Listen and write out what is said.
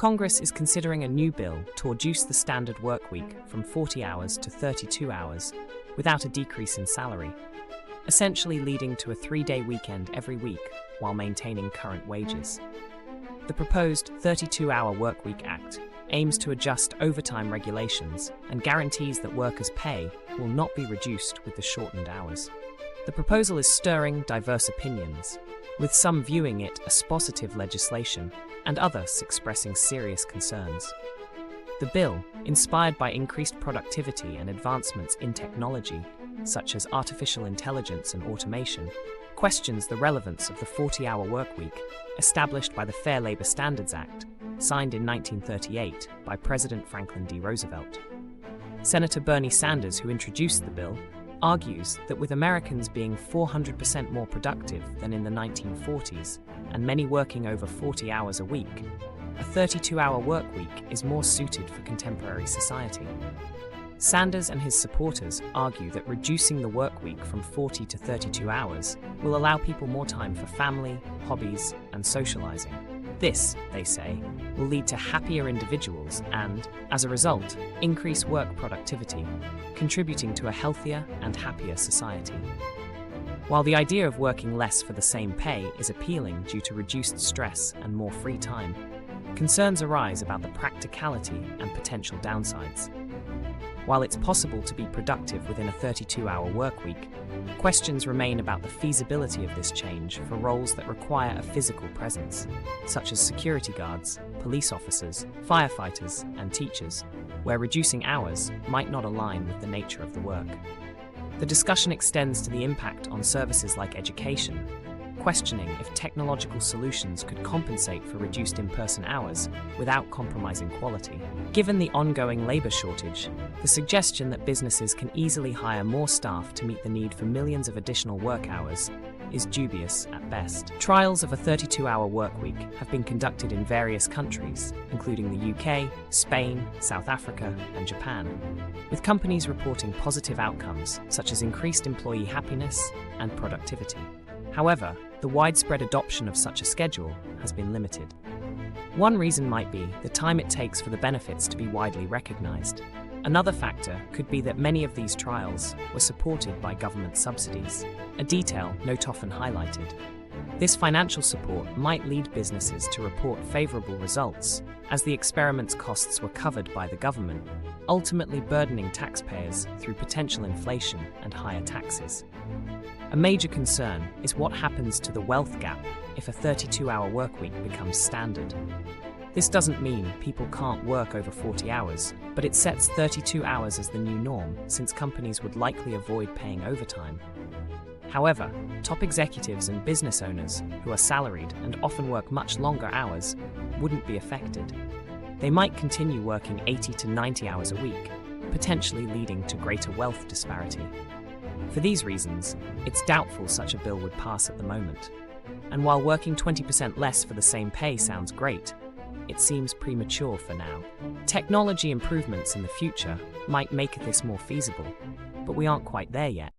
Congress is considering a new bill to reduce the standard work week from 40 hours to 32 hours without a decrease in salary, essentially leading to a 3-day weekend every week while maintaining current wages. The proposed 32-hour Workweek Act aims to adjust overtime regulations and guarantees that workers' pay will not be reduced with the shortened hours. The proposal is stirring diverse opinions, with some viewing it as positive legislation and others expressing serious concerns. The bill, inspired by increased productivity and advancements in technology, such as artificial intelligence and automation, questions the relevance of the 40-hour workweek established by the Fair Labor Standards Act, signed in 1938 by President Franklin D. Roosevelt. Senator Bernie Sanders, who introduced the bill, argues that with Americans being 400% more productive than in the 1940s and many working over 40 hours a week, a 32-hour workweek is more suited for contemporary society. Sanders and his supporters argue that reducing the workweek from 40 to 32 hours will allow people more time for family, hobbies, and socializing. This, they say, will lead to happier individuals and, as a result, increase work productivity, contributing to a healthier and happier society. While the idea of working less for the same pay is appealing due to reduced stress and more free time, concerns arise about the practicality and potential downsides. While it's possible to be productive within a 32-hour workweek, questions remain about the feasibility of this change for roles that require a physical presence, such as security guards, police officers, firefighters, and teachers, where reducing hours might not align with the nature of the work. The discussion extends to the impact on services like education, questioning if technological solutions could compensate for reduced in-person hours without compromising quality. Given the ongoing labor shortage, the suggestion that businesses can easily hire more staff to meet the need for millions of additional work hours is dubious at best. Trials of a 32-hour workweek have been conducted in various countries, including the UK, Spain, South Africa, and Japan, with companies reporting positive outcomes such as increased employee happiness and productivity. However, the widespread adoption of such a schedule has been limited. One reason might be the time it takes for the benefits to be widely recognized. Another factor could be that many of these trials were supported by government subsidies, a detail not often highlighted. This financial support might lead businesses to report favorable results, as the experiment's costs were covered by the government, ultimately burdening taxpayers through potential inflation and higher taxes. A major concern is what happens to the wealth gap if a 32-hour workweek becomes standard. This doesn't mean people can't work over 40 hours, but it sets 32 hours as the new norm, since companies would likely avoid paying overtime. However, top executives and business owners who are salaried and often work much longer hours wouldn't be affected. They might continue working 80 to 90 hours a week, potentially leading to greater wealth disparity. For these reasons, it's doubtful such a bill would pass at the moment. And while working 20% less for the same pay sounds great, it seems premature for now. Technology improvements in the future might make this more feasible, but we aren't quite there yet.